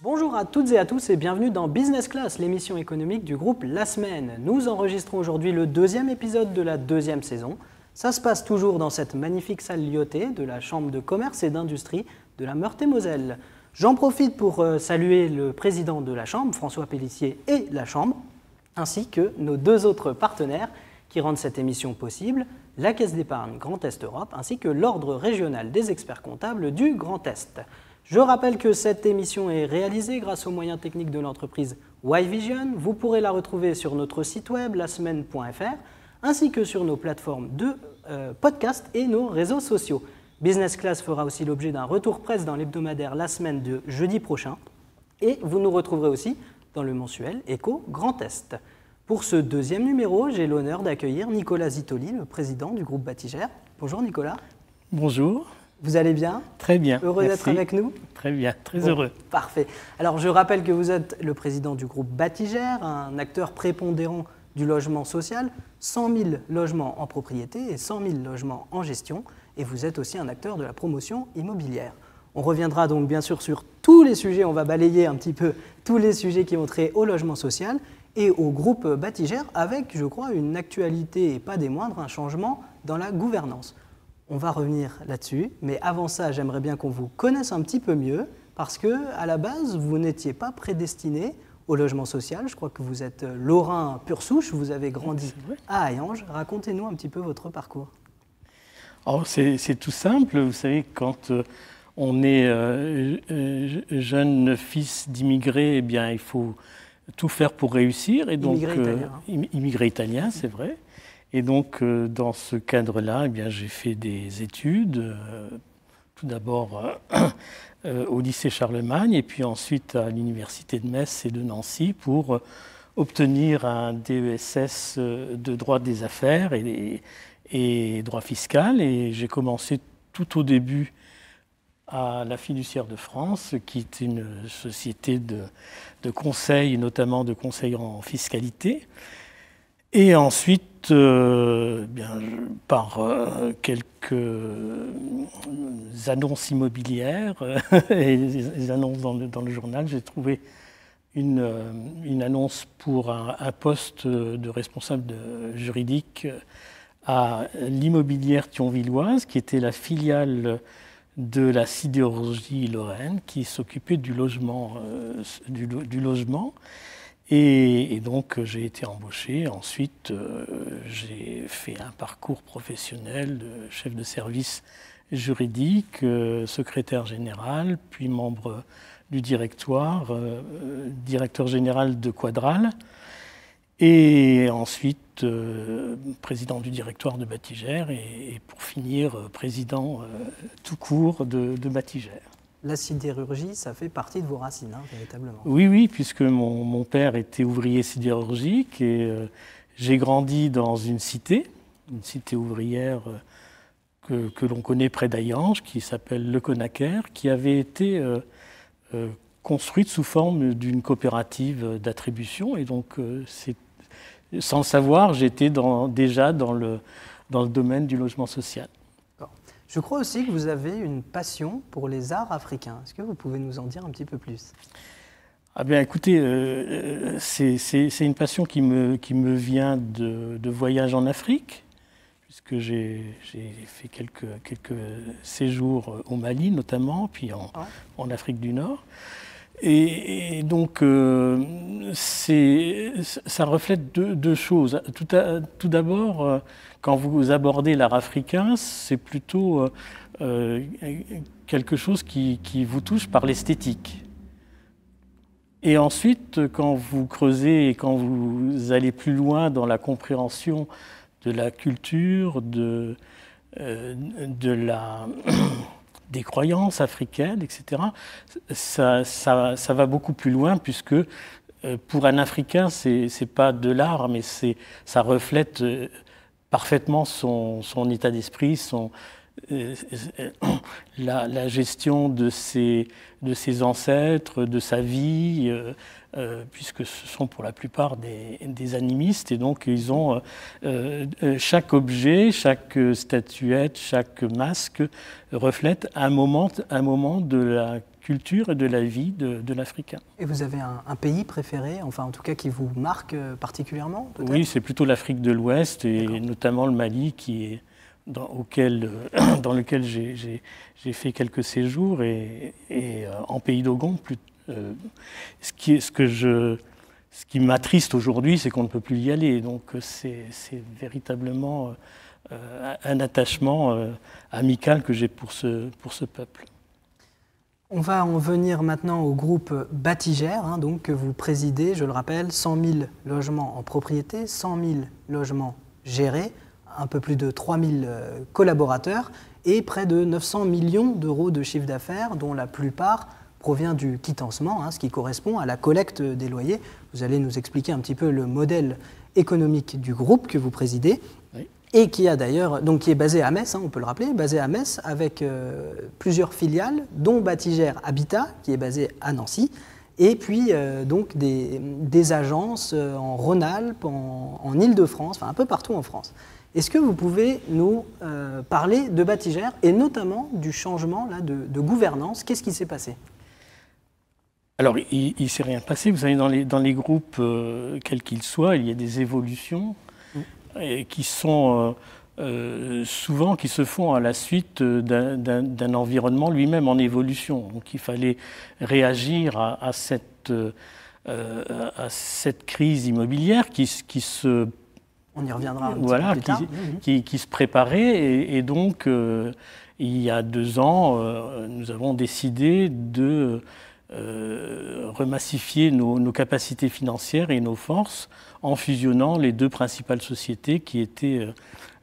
Bonjour à toutes et à tous et bienvenue dans Business Class, l'émission économique du groupe La Semaine. Nous enregistrons aujourd'hui le deuxième épisode de la deuxième saison. Ça se passe toujours dans cette magnifique salle Lyoté de la Chambre de commerce et d'industrie de la Meurthe-et-Moselle. J'en profite pour saluer le président de la Chambre, François Pellissier, et la Chambre, ainsi que nos deux autres partenaires qui rendent cette émission possible, la Caisse d'épargne Grand Est Europe, ainsi que l'Ordre régional des experts comptables du Grand Est. Je rappelle que cette émission est réalisée grâce aux moyens techniques de l'entreprise Y-Vision. Vous pourrez la retrouver sur notre site web lasemaine.fr ainsi que sur nos plateformes de podcast et nos réseaux sociaux. Business Class fera aussi l'objet d'un retour presse dans l'hebdomadaire La Semaine de jeudi prochain et vous nous retrouverez aussi dans le mensuel Éco Grand Est. Pour ce deuxième numéro, j'ai l'honneur d'accueillir Nicolas Zitoli, le président du groupe Batigère. Bonjour Nicolas. Bonjour. Vous allez bien? Très bien. Heureux d'être avec nous? Très bien, très heureux. Parfait. Alors je rappelle que vous êtes le président du groupe Batigère, un acteur prépondérant du logement social, 100 000 logements en propriété et 100 000 logements en gestion, et vous êtes aussi un acteur de la promotion immobilière. On reviendra donc bien sûr sur tous les sujets, on va balayer un petit peu tous les sujets qui ont trait au logement social et au groupe Batigère avec, je crois, une actualité et pas des moindres, un changement dans la gouvernance. On va revenir là-dessus, mais avant ça, j'aimerais bien qu'on vous connaisse un petit peu mieux, parce que à la base, vous n'étiez pas prédestiné au logement social. Je crois que vous êtes lorrain pur souche, vous avez grandi à Hayange. Racontez-nous un petit peu votre parcours. Oh, c'est tout simple. Vous savez, quand on est jeune fils d'immigrés, eh bien, il faut tout faire pour réussir. Et donc, immigré italien, c'est vrai. Et donc, dans ce cadre-là, eh bien, j'ai fait des études, tout d'abord au lycée Charlemagne, et puis ensuite à l'université de Metz et de Nancy pour obtenir un DESS de droit des affaires et droit fiscal. Et j'ai commencé tout au début à la Fiduciaire de France, qui est une société de conseil, notamment de conseil en fiscalité. Et ensuite, par quelques annonces immobilières et des annonces dans le journal, j'ai trouvé une annonce pour un poste de responsable juridique à l'immobilière thionvilloise, qui était la filiale de la sidérurgie Lorraine, qui s'occupait du logement. Et donc, j'ai été embauché. Ensuite, j'ai fait un parcours professionnel de chef de service juridique, secrétaire général, puis membre du directoire, directeur général de Quadral, et ensuite président du directoire de Batigère, et pour finir, président tout court de Batigère. La sidérurgie, ça fait partie de vos racines, hein, véritablement. Oui, puisque mon père était ouvrier sidérurgique et j'ai grandi dans une cité ouvrière que l'on connaît près d'Hayange, qui s'appelle Le Conaquer, qui avait été construite sous forme d'une coopérative d'attribution. Et donc, sans le savoir, j'étais déjà dans le domaine du logement social. Je crois aussi que vous avez une passion pour les arts africains. Est-ce que vous pouvez nous en dire un petit peu plus? Ah bien, écoutez, c'est une passion qui me vient de voyages en Afrique, puisque j'ai fait quelques séjours au Mali notamment, puis en Afrique du Nord. Et donc, ça reflète deux choses. Tout d'abord, quand vous abordez l'art africain, c'est plutôt quelque chose qui vous touche par l'esthétique. Et ensuite, quand vous creusez et quand vous allez plus loin dans la compréhension de la culture, des croyances africaines, etc., ça va beaucoup plus loin, puisque pour un Africain, c'est pas de l'art, mais ça reflète parfaitement son état d'esprit, la gestion de ses ancêtres, de sa vie, puisque ce sont pour la plupart des animistes, et donc ils ont chaque objet, chaque statuette, chaque masque reflète un moment de la culture et de la vie de l'Africain. Et vous avez un pays préféré, enfin en tout cas qui vous marque particulièrement? Oui, c'est plutôt l'Afrique de l'Ouest, et notamment le Mali, qui est dans lequel j'ai fait quelques séjours, et en pays d'Ogon. Ce qui m'attriste aujourd'hui, c'est qu'on ne peut plus y aller. Donc c'est véritablement un attachement amical que j'ai pour ce peuple. On va en venir maintenant au groupe Batigère, donc, que vous présidez, je le rappelle, 100 000 logements en propriété, 100 000 logements gérés, un peu plus de 3 000 collaborateurs et près de 900 millions d'euros de chiffre d'affaires, dont la plupart provient du quitancement, ce qui correspond à la collecte des loyers. Vous allez nous expliquer un petit peu le modèle économique du groupe que vous présidez. Oui. Et qui a d'ailleurs, donc qui est basé à Metz, on peut le rappeler, basé à Metz avec plusieurs filiales, dont Batigère Habitat, qui est basé à Nancy, et puis donc des agences en Rhône-Alpes, en Île-de-France, enfin un peu partout en France. Est-ce que vous pouvez nous parler de Batigère et notamment du changement là, de gouvernance? Qu'est-ce qui s'est passé? Alors, il ne s'est rien passé. Vous savez, dans les groupes, quels qu'ils soient, il y a des évolutions qui sont souvent qui se font à la suite d'un environnement lui-même en évolution. Donc, il fallait réagir à cette crise immobilière qui se... On y reviendra un petit peu plus tard. Qui se préparait. Et donc, il y a 2 ans, nous avons décidé de remassifier nos capacités financières et nos forces en fusionnant les 2 principales sociétés qui étaient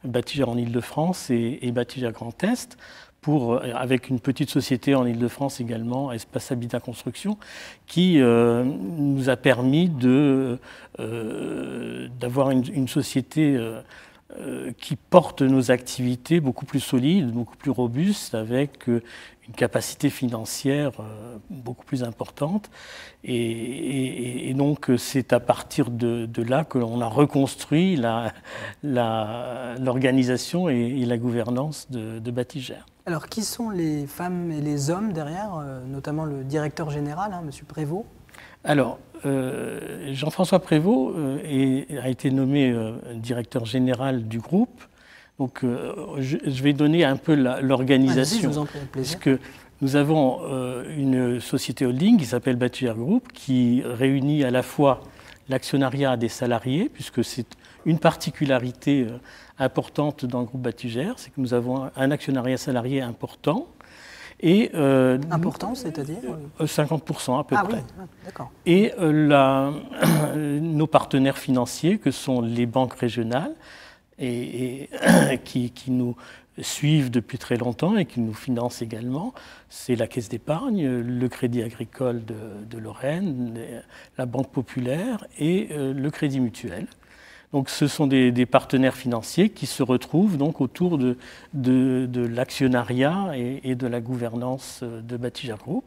Batigère en Île-de-France et Batigère Grand Est, avec une petite société en Île-de-France également, Espace Habitat Construction, qui nous a permis d'avoir une société qui porte nos activités beaucoup plus solides, beaucoup plus robustes, avec une capacité financière beaucoup plus importante. Et donc, c'est à partir de là que l'on a reconstruit l'organisation et la gouvernance de Batigère. Alors, qui sont les femmes et les hommes derrière, notamment le directeur général, M. Prévost? Alors, Jean-François Prévost a été nommé directeur général du groupe. Donc, je vais donner un peu l'organisation. Je vous en prie, avec plaisir. Parce que nous avons une société holding qui s'appelle Batigère Group, qui réunit à la fois l'actionnariat des salariés, puisque c'est une particularité importante dans le groupe Batigère, c'est que nous avons un actionnariat salarié important. Et, important, c'est-à-dire 50% à peu près. Oui, d'accord. Et nos partenaires financiers, que sont les banques régionales, et qui nous suivent depuis très longtemps et qui nous financent également, c'est la Caisse d'épargne, le Crédit agricole de Lorraine, la Banque populaire et le Crédit mutuel. Donc ce sont des partenaires financiers qui se retrouvent donc autour de l'actionnariat et de la gouvernance de Batigère Group.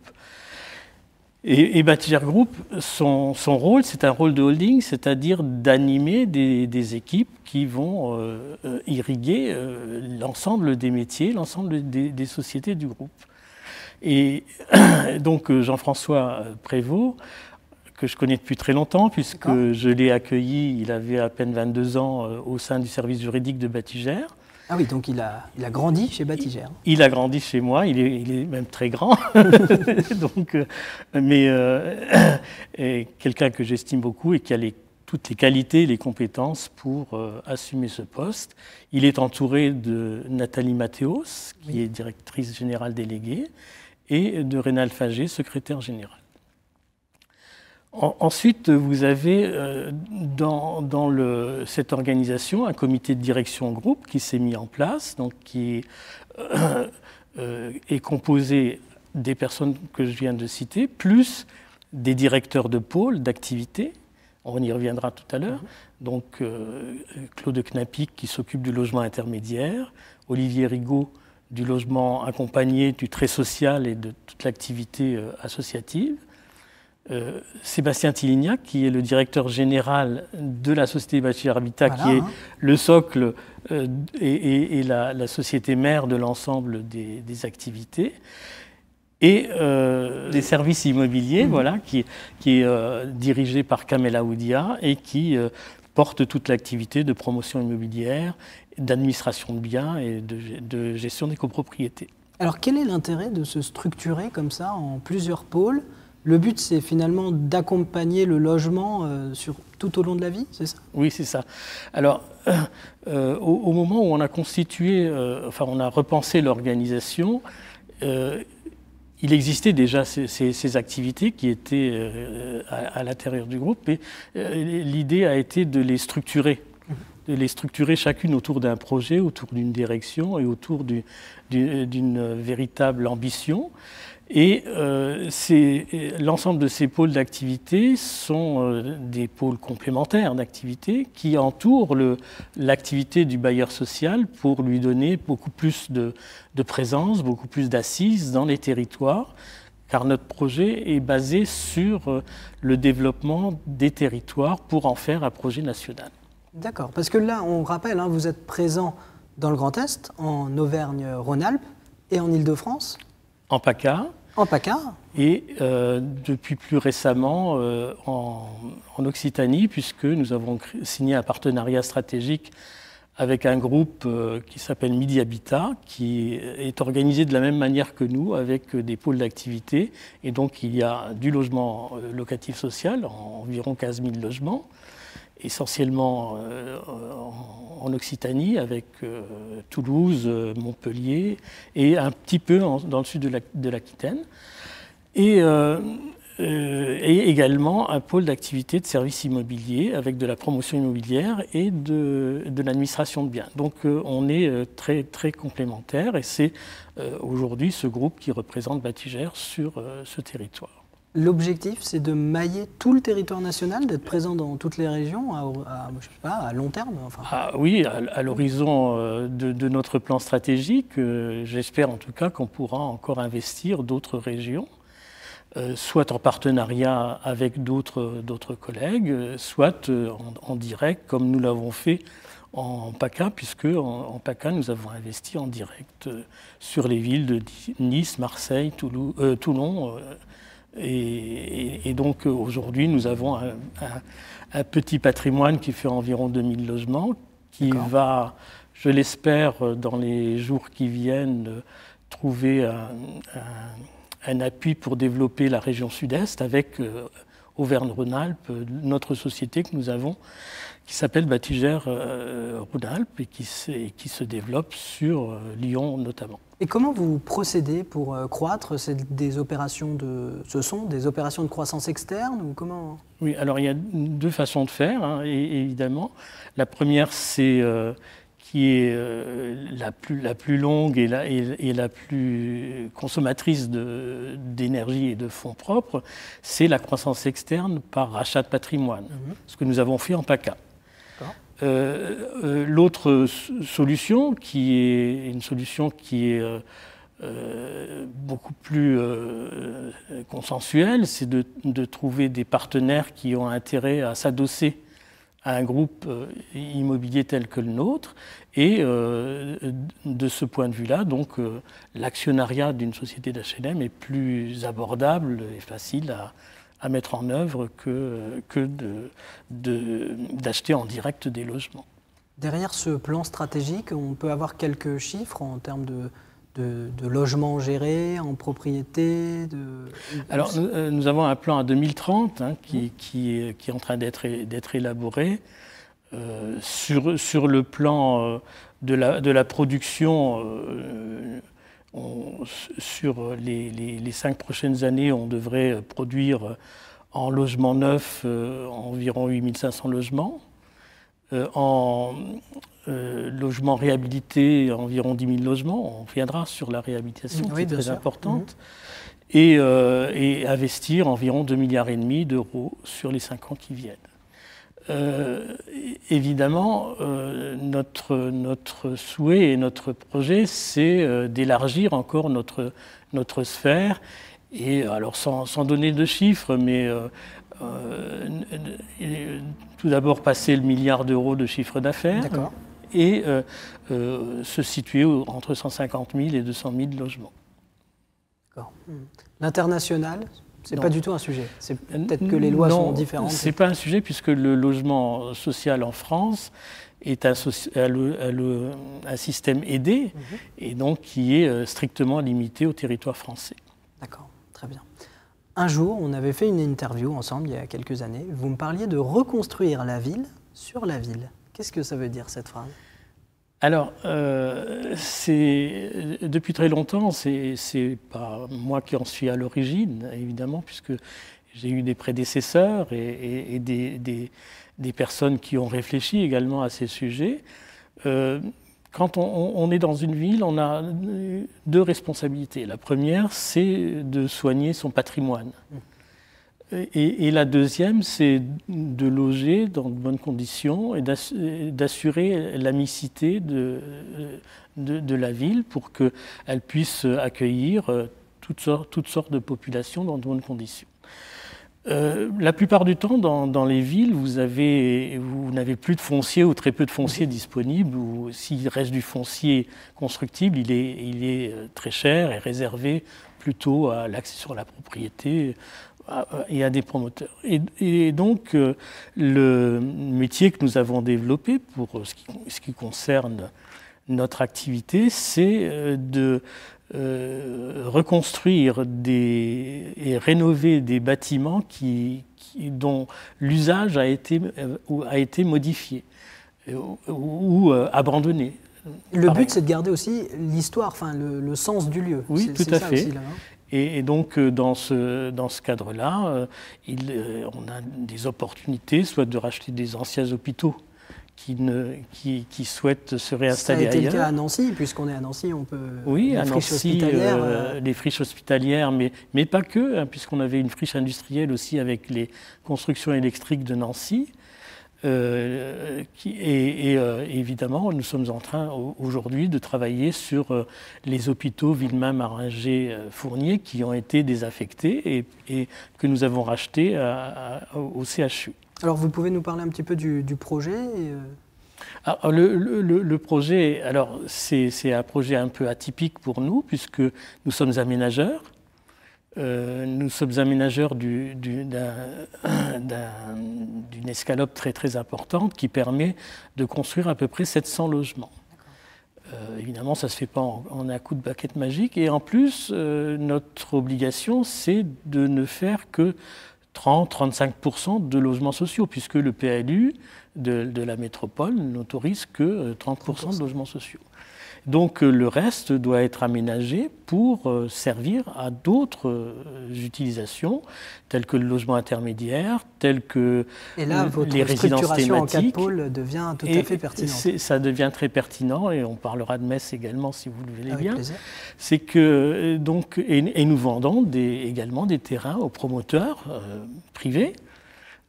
Et Batigère Group, son rôle, c'est un rôle de holding, c'est-à-dire d'animer des équipes qui vont irriguer l'ensemble des métiers, l'ensemble des sociétés du groupe. Et donc Jean-François Prévost, que je connais depuis très longtemps, puisque je l'ai accueilli, il avait à peine 22 ans, au sein du service juridique de Batigère. Ah oui, donc il a grandi chez Batigère. Il a grandi chez moi, il est même très grand, donc, mais quelqu'un que j'estime beaucoup et qui a toutes les qualités, les compétences pour assumer ce poste. Il est entouré de Nathalie Mathéos, qui est directrice générale déléguée, et de Rénal Fagé, secrétaire général. Ensuite, vous avez dans cette organisation un comité de direction groupe qui s'est mis en place, donc qui est composé des personnes que je viens de citer, plus des directeurs de pôle, d'activité. On y reviendra tout à l'heure. Donc Claude Knapic qui s'occupe du logement intermédiaire, Olivier Rigaud du logement accompagné, du très social et de toute l'activité associative. Sébastien Tillignac, qui est le directeur général de la société Bâtir Habitat, qui est le socle et la société mère de l'ensemble des activités, et des services immobiliers, qui est dirigé par Kamel Aoudia et qui porte toute l'activité de promotion immobilière, d'administration de biens et de gestion des copropriétés. Alors quel est l'intérêt de se structurer comme ça en plusieurs pôles ? Le but, c'est finalement d'accompagner le logement tout au long de la vie, c'est ça ? Oui, c'est ça. Alors, au moment où on a constitué, on a repensé l'organisation, il existait déjà ces activités qui étaient à l'intérieur du groupe, et l'idée a été de les structurer. De les structurer chacune autour d'un projet, autour d'une direction et autour d'une véritable ambition. Et l'ensemble de ces pôles d'activité sont des pôles complémentaires d'activité qui entourent l'activité du bailleur social pour lui donner beaucoup plus de présence, beaucoup plus d'assises dans les territoires, car notre projet est basé sur le développement des territoires pour en faire un projet national. D'accord, parce que là, on rappelle, vous êtes présent dans le Grand Est, en Auvergne-Rhône-Alpes et en Île-de-France. En PACA. En PACA. Et depuis plus récemment en Occitanie, puisque nous avons signé un partenariat stratégique avec un groupe qui s'appelle Midi Habitat, qui est organisé de la même manière que nous, avec des pôles d'activité. Et donc il y a du logement locatif social, environ 15 000 logements, essentiellement en Occitanie, avec Toulouse, Montpellier et un petit peu dans le sud de l'Aquitaine. Et également un pôle d'activité de services immobiliers avec de la promotion immobilière et de l'administration de biens. Donc on est très, très complémentaires et c'est aujourd'hui ce groupe qui représente Batigère sur ce territoire. L'objectif, c'est de mailler tout le territoire national, d'être présent dans toutes les régions à long terme Oui, à l'horizon de notre plan stratégique, j'espère en tout cas qu'on pourra encore investir d'autres régions, soit en partenariat avec d'autres collègues, soit en direct, comme nous l'avons fait en PACA, puisque en PACA, nous avons investi en direct sur les villes de Nice, Marseille, Toulon. Et donc aujourd'hui, nous avons un petit patrimoine qui fait environ 2000 logements, qui va, je l'espère, dans les jours qui viennent, trouver un appui pour développer la région sud-est avec Auvergne-Rhône-Alpes, notre société que nous avons, qui s'appelle Batigère Rhône-Alpes et qui se développe sur Lyon notamment. Et comment vous procédez pour croître ? Ce sont des opérations de croissance externe ou comment ? Oui, alors il y a deux façons de faire, évidemment. La première, c'est qui est la plus longue et la plus consommatrice d'énergie et de fonds propres, c'est la croissance externe par rachat de patrimoine, ce que nous avons fait en PACA. L'autre solution, qui est une solution qui est beaucoup plus consensuelle, c'est de trouver des partenaires qui ont intérêt à s'adosser à un groupe immobilier tel que le nôtre. Et de ce point de vue-là, donc l'actionnariat d'une société d'HLM est plus abordable et facile à mettre en œuvre que d'acheter en direct des logements. Derrière ce plan stratégique, on peut avoir quelques chiffres en termes de logements gérés, en propriété Alors, nous avons un plan à 2030 qui est en train d'être élaboré. Sur le plan de la production, sur les 5 prochaines années, on devrait produire en logement neuf environ 8500 logements. En logement réhabilité, environ 10 000 logements. On reviendra sur la réhabilitation, qui est très importante. Et investir environ 2,5 milliards d'euros sur les 5 ans qui viennent. évidemment, notre souhait et notre projet, c'est d'élargir encore notre sphère. Et alors, sans donner de chiffres, mais tout d'abord passer le milliard d'euros de chiffre d'affaires et se situer entre 150 000 et 200 000 logements. D'accord. L'international, ce n'est pas du tout un sujet. C'est peut-être que les lois sont différentes. Ce n'est pas un sujet puisque le logement social en France est un système aidé et donc qui est strictement limité au territoire français. D'accord, très bien. Un jour, on avait fait une interview ensemble il y a quelques années. Vous me parliez de reconstruire la ville sur la ville. Qu'est-ce que ça veut dire cette phrase ? Alors, depuis très longtemps, c'est pas moi qui en suis à l'origine, évidemment, puisque j'ai eu des prédécesseurs et des personnes qui ont réfléchi également à ces sujets. Quand on est dans une ville, on a deux responsabilités. La première, c'est de soigner son patrimoine. Et la deuxième, c'est de loger dans de bonnes conditions et d'assurer la mixité de la ville pour qu'elle puisse accueillir toutes sortes de populations dans de bonnes conditions. La plupart du temps, dans les villes, vous n'avez plus de foncier ou très peu de foncier disponible, ou s'il reste du foncier constructible, il est très cher et réservé plutôt à l'accès sur la propriété et à des promoteurs. Et donc, le métier que nous avons développé pour ce qui concerne notre activité, c'est de reconstruire et rénover des bâtiments dont l'usage a été modifié ou abandonné. Le but, c'est de garder aussi l'histoire, enfin le sens du lieu. Oui, tout à fait. Aussi, là, hein. Et donc, dans ce cadre-là, on a des opportunités, soit de racheter des anciens hôpitaux qui souhaitent se réinstaller ailleurs. Ça a été le cas à Nancy, puisqu'on est à Nancy, on peut... Oui, à Nancy, les friches hospitalières, mais pas que, hein, puisqu'on avait une friche industrielle aussi avec les constructions électriques de Nancy. Évidemment, nous sommes en train aujourd'hui de travailler sur les hôpitaux Villemain, Maringer, Fournier qui ont été désaffectés et que nous avons rachetés au CHU. Alors, vous pouvez nous parler un petit peu du projet Alors, le projet, alors c'est un projet un peu atypique pour nous puisque nous sommes aménageurs. Nous sommes aménageurs d'une escalope très très importante qui permet de construire à peu près 700 logements. Évidemment, ça ne se fait pas en un coup de baguette magique. Et en plus, notre obligation, c'est de ne faire que 30-35% de logements sociaux, puisque le PLU de la métropole n'autorise que 30% de logements sociaux. Donc le reste doit être aménagé pour servir à d'autres utilisations, telles que le logement intermédiaire, telles que les résidences thématiques. En 4 pôles devient tout à fait pertinente. Ça devient très pertinent, et on parlera de Metz également si vous le voulez bien. Plaisir. C'est que donc et nous vendons également des terrains aux promoteurs privés.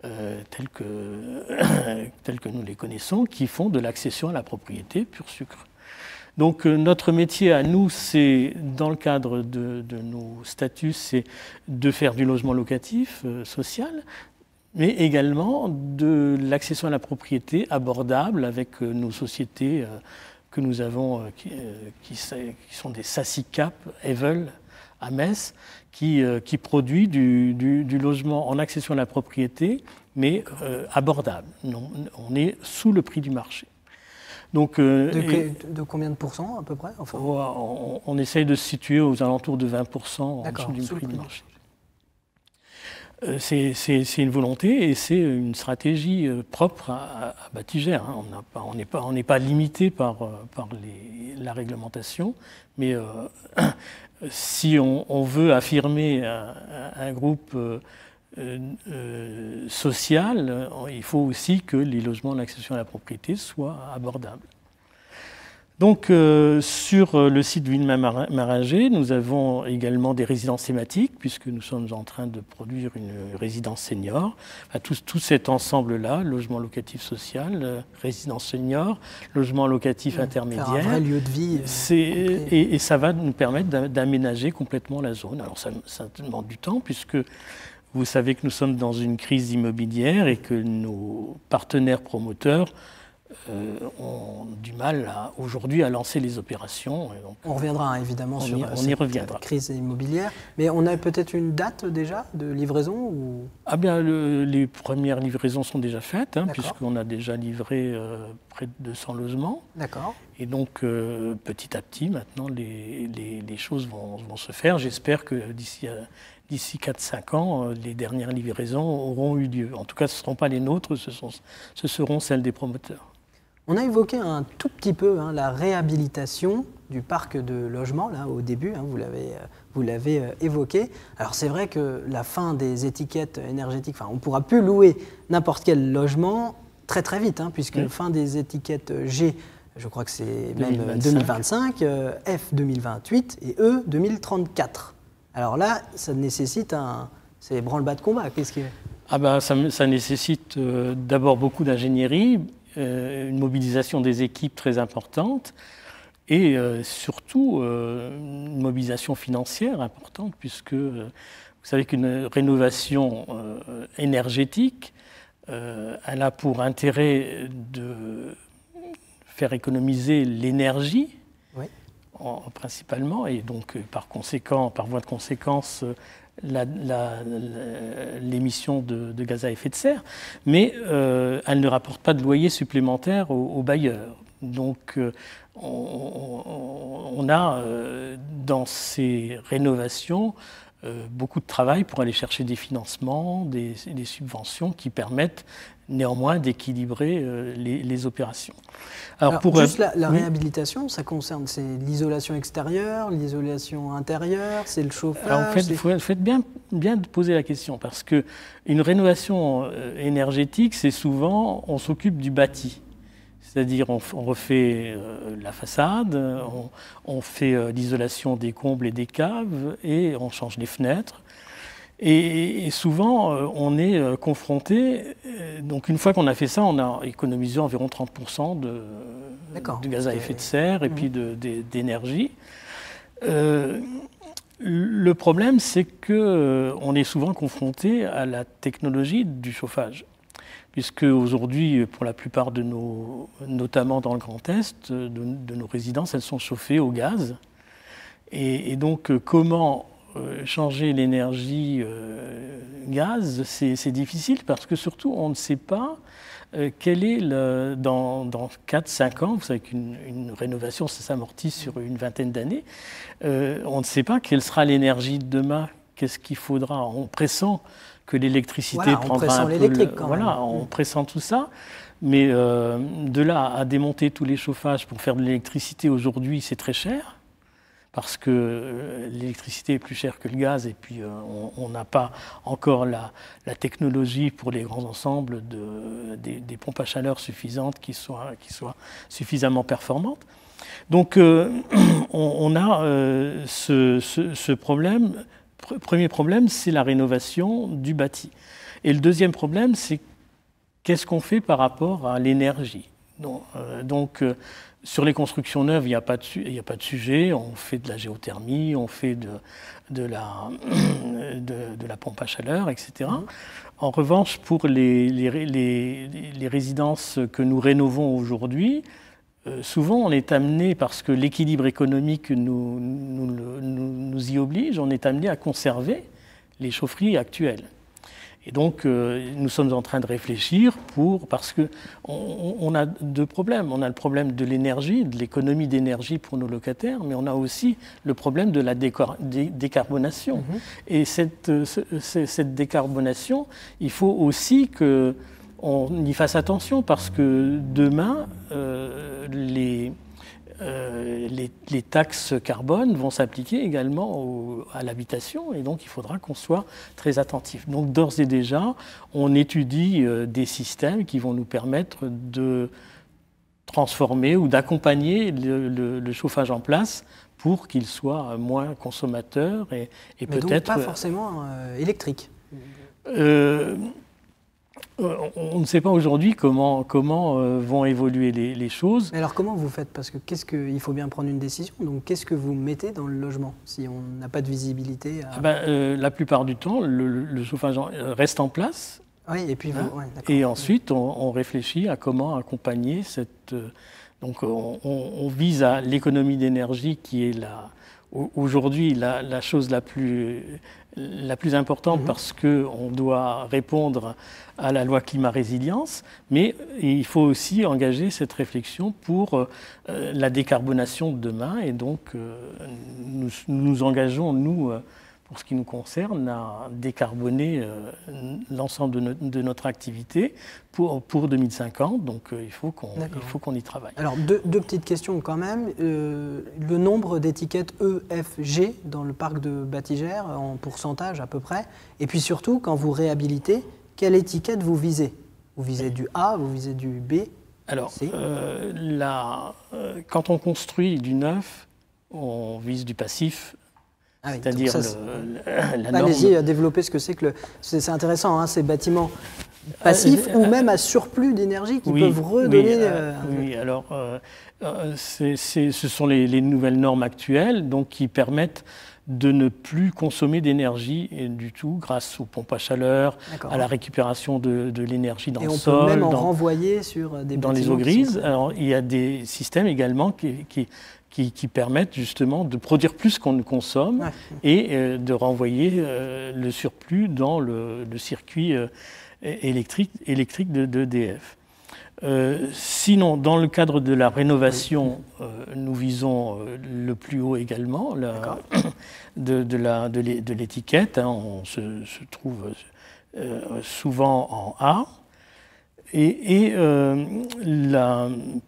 Tels que nous les connaissons, qui font de l'accession à la propriété pur sucre. Donc notre métier à nous, c'est, dans le cadre de nos statuts, c'est de faire du logement locatif, social, mais également de l'accession à la propriété abordable avec nos sociétés que nous avons, qui sont des SACICAP, Evel, à Metz, qui produit du logement en accession à la propriété, mais abordable. On est sous le prix du marché. Donc, de combien de pourcents à peu près enfin... on essaye de se situer aux alentours de 20% en dessous du prix du marché. C'est une volonté et c'est une stratégie propre à Batigère. On n'est pas limité par la réglementation, mais si on veut affirmer un groupe social, il faut aussi que les logements d'accession à la propriété soient abordables. Donc, sur le site Villemain-Maringer, nous avons également des résidences thématiques, puisque nous sommes en train de produire une résidence senior. Enfin, tout cet ensemble-là, logement locatif social, résidence senior, logement locatif intermédiaire. Un vrai lieu de vie. Et ça va nous permettre d'aménager complètement la zone. Alors, ça demande du temps, puisque vous savez que nous sommes dans une crise immobilière et que nos partenaires promoteurs ont du mal aujourd'hui à lancer les opérations. Donc, on reviendra évidemment sur cette crise immobilière. Mais on a peut-être une date déjà de livraison ou... Ah bien, les premières livraisons sont déjà faites, puisqu'on a déjà livré près de 200 logements. D'accord. Et donc, petit à petit, maintenant, les choses vont se faire. J'espère que d'ici 4-5 ans, les dernières livraisons auront eu lieu. En tout cas, ce ne seront pas les nôtres, ce seront celles des promoteurs. On a évoqué un tout petit peu la réhabilitation du parc de logements, là, au début, vous l'avez évoqué. Alors c'est vrai que la fin des étiquettes énergétiques, on ne pourra plus louer n'importe quel logement très très vite, puisque fin des étiquettes G, je crois que c'est même 2025, F 2028 et E 2034. Alors là, ça nécessite c'est branle-bas de combat. Qu'est-ce qu'il y a ? Ça nécessite d'abord beaucoup d'ingénierie, une mobilisation des équipes très importante et surtout une mobilisation financière importante, puisque vous savez qu'une rénovation énergétique, elle a pour intérêt de faire économiser l'énergie, principalement, et donc par voie de conséquence, l'émission de gaz à effet de serre, mais elle ne rapporte pas de loyer supplémentaire aux bailleurs. Donc on a dans ces rénovations beaucoup de travail pour aller chercher des financements, des subventions qui permettent néanmoins d'équilibrer les opérations. Alors juste la réhabilitation, ça concerne, c'est l'isolation extérieure, l'isolation intérieure, c'est le chauffage. Alors faites bien de poser la question, parce qu'une rénovation énergétique, c'est souvent, on s'occupe du bâti. C'est-à-dire on refait la façade, on fait l'isolation des combles et des caves, et on change les fenêtres. Et souvent, on est confronté, donc une fois qu'on a fait ça, on a économisé environ 30% de gaz à effet de serre et puis d'énergie. Le problème, c'est qu'on est souvent confronté à la technologie du chauffage, puisque aujourd'hui, pour la plupart de notamment dans le Grand Est, de nos résidences, elles sont chauffées au gaz. Et donc, comment changer l'énergie gaz, c'est difficile, parce que surtout, on ne sait pas quel est dans 4-5 ans, vous savez qu'une rénovation, ça s'amortit sur une vingtaine d'années, on ne sait pas quelle sera l'énergie de demain, qu'est-ce qu'il faudra. On pressent que l'électricité prendra un peu... On pressent tout ça, mais de là à démonter tous les chauffages pour faire de l'électricité aujourd'hui, c'est très cher, parce que l'électricité est plus chère que le gaz, et puis on n'a pas encore la technologie pour les grands ensembles des pompes à chaleur suffisantes qui soient suffisamment performantes. Donc on a ce problème. Premier problème, c'est la rénovation du bâti. Et le deuxième problème, c'est qu'est-ce qu'on fait par rapport à l'énergie. Donc sur les constructions neuves, il n'y a pas de sujet. On fait de la géothermie, on fait de la pompe à chaleur, etc. En revanche, pour les résidences que nous rénovons aujourd'hui, souvent on est amené, parce que l'équilibre économique nous y oblige, on est amené à conserver les chaufferies actuelles. Et donc, nous sommes en train de réfléchir parce qu'on a deux problèmes. On a le problème de l'énergie, de l'économie d'énergie pour nos locataires, mais on a aussi le problème de la décarbonation. Et cette décarbonation, il faut aussi qu'on y fasse attention, parce que demain, les taxes carbone vont s'appliquer également à l'habitation, et donc il faudra qu'on soit très attentif. Donc d'ores et déjà, on étudie des systèmes qui vont nous permettre de transformer ou d'accompagner le chauffage en place pour qu'il soit moins consommateur et peut-être... donc pas forcément électrique. On ne sait pas aujourd'hui comment vont évoluer les choses. Mais alors comment vous faites? Parce que il faut bien prendre une décision. Donc qu'est-ce que vous mettez dans le logement si on n'a pas de visibilité La plupart du temps, le chauffage reste en place. Oui, et puis et ensuite, on réfléchit à comment accompagner cette... Donc on vise à l'économie d'énergie qui est aujourd'hui la chose la plus importante parce qu'on doit répondre à la loi climat-résilience, mais il faut aussi engager cette réflexion pour la décarbonation de demain. Et donc nous nous engageons, nous, pour ce qui nous concerne, à décarboner l'ensemble de notre activité pour 2050. Donc il faut qu'on y travaille. Alors deux petites questions quand même. Le nombre d'étiquettes EFG dans le parc de Battigère, en pourcentage à peu près. Et puis surtout, quand vous réhabilitez, quelle étiquette vous visez? Vous visez du A, vous visez du B? Alors, quand on construit du neuf, on vise du passif. Ah oui, c'est-à-dire la norme... Allez-y, développer ce que c'est que c'est intéressant, ces bâtiments passifs ou même à surplus d'énergie qui peuvent redonner... Oui, alors ce sont les nouvelles normes actuelles donc, qui permettent de ne plus consommer d'énergie du tout grâce aux pompes à chaleur, à la récupération de l'énergie dans le sol. Et on peut même en renvoyer sur des bâtiments. Dans les eaux grises. Alors, il y a des systèmes également qui permettent justement de produire plus qu'on ne consomme et de renvoyer le surplus dans le circuit électrique d'EDF. Sinon, dans le cadre de la rénovation, nous visons le plus haut également de l'étiquette. On se trouve souvent en A. Et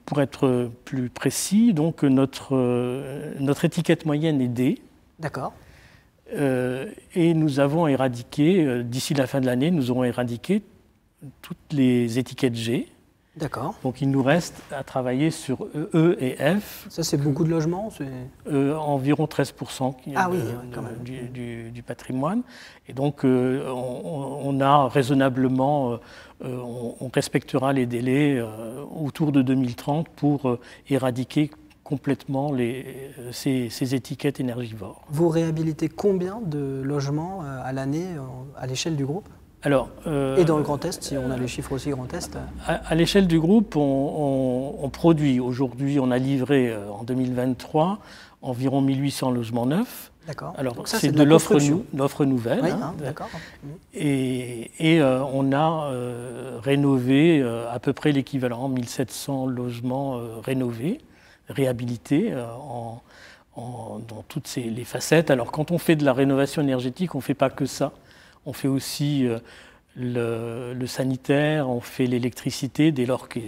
pour être plus précis, donc notre étiquette moyenne est D. D'accord. Et nous avons éradiqué, d'ici la fin de l'année, nous aurons éradiqué toutes les étiquettes G. D'accord. Donc il nous reste à travailler sur E et F. Ça, c'est beaucoup de logements? Environ 13% du patrimoine. Et donc on a raisonnablement, on respectera les délais autour de 2030 pour éradiquer complètement ces étiquettes énergivores. Vous réhabilitez combien de logements à l'année à l'échelle du groupe? Alors, et dans le Grand Est, si on a les chiffres aussi Grand Est? À l'échelle du groupe, on produit. Aujourd'hui, on a livré en 2023 environ 1800 logements neufs. D'accord. Alors, c'est de l'offre nouvelle. Oui, d'accord. Et on a rénové à peu près l'équivalent, 1700 logements rénovés, réhabilités dans toutes les facettes. Alors, quand on fait de la rénovation énergétique, on ne fait pas que ça. On fait aussi le sanitaire, on fait l'électricité dès lors que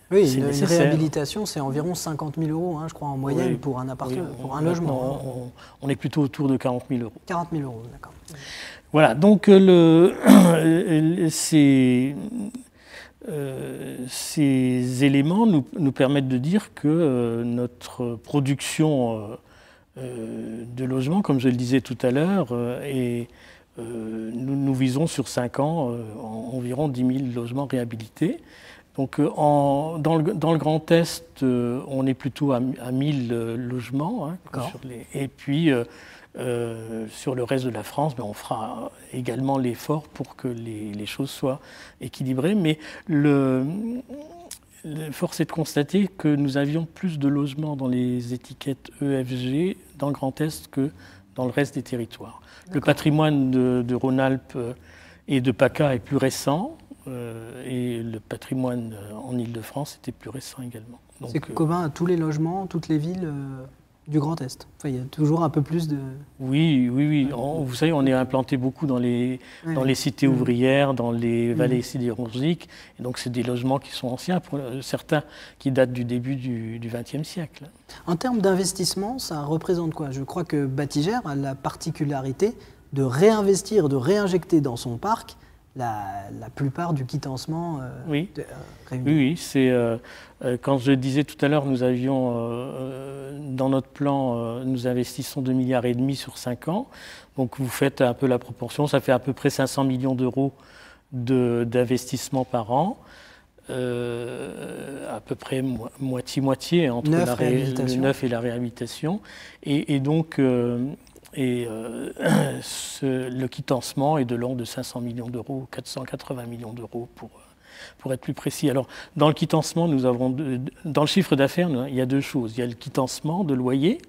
c'est nécessaire. Une réhabilitation, c'est environ 50 000 euros, je crois, en moyenne pour un appartement, pour un logement. On est plutôt autour de 40 000 euros. 40 000 euros, d'accord. Voilà, donc ces éléments nous permettent de dire que notre production de logements, comme je le disais tout à l'heure, nous visons sur 5 ans environ 10 000 logements réhabilités. Donc dans le Grand Est, on est plutôt à 1000 logements. Et puis sur le reste de la France, on fera également l'effort pour que les choses soient équilibrées. Mais force est de constater que nous avions plus de logements dans les étiquettes EFG dans le Grand Est que dans le reste des territoires. Le patrimoine de Rhône-Alpes et de PACA est plus récent et le patrimoine en Île-de-France était plus récent également. C'est commun à tous les logements, toutes les villes du Grand Est. Enfin, il y a toujours un peu plus de... Oui. Vous savez, on est implanté beaucoup dans les cités ouvrières, dans les vallées sidérurgiques. Et donc, c'est des logements qui sont anciens, pour certains qui datent du début du XXe siècle. En termes d'investissement, ça représente quoi? Je crois que Battigère a la particularité de réinvestir, de réinjecter dans son parc la plupart du quitancement oui. réuni. Oui, c'est quand je disais tout à l'heure, nous avions dans notre plan, nous investissons 2,5 milliards sur 5 ans. Donc vous faites un peu la proportion, ça fait à peu près 500 millions d'euros d'investissement par an. À peu près moitié-moitié entre le neuf et la réhabilitation. Et donc, le quitancement est de l'ordre de 500 millions d'euros, 480 millions d'euros pour être plus précis. Alors, dans le quitancement, dans le chiffre d'affaires, il y a 2 choses. Il y a le quitancement de loyer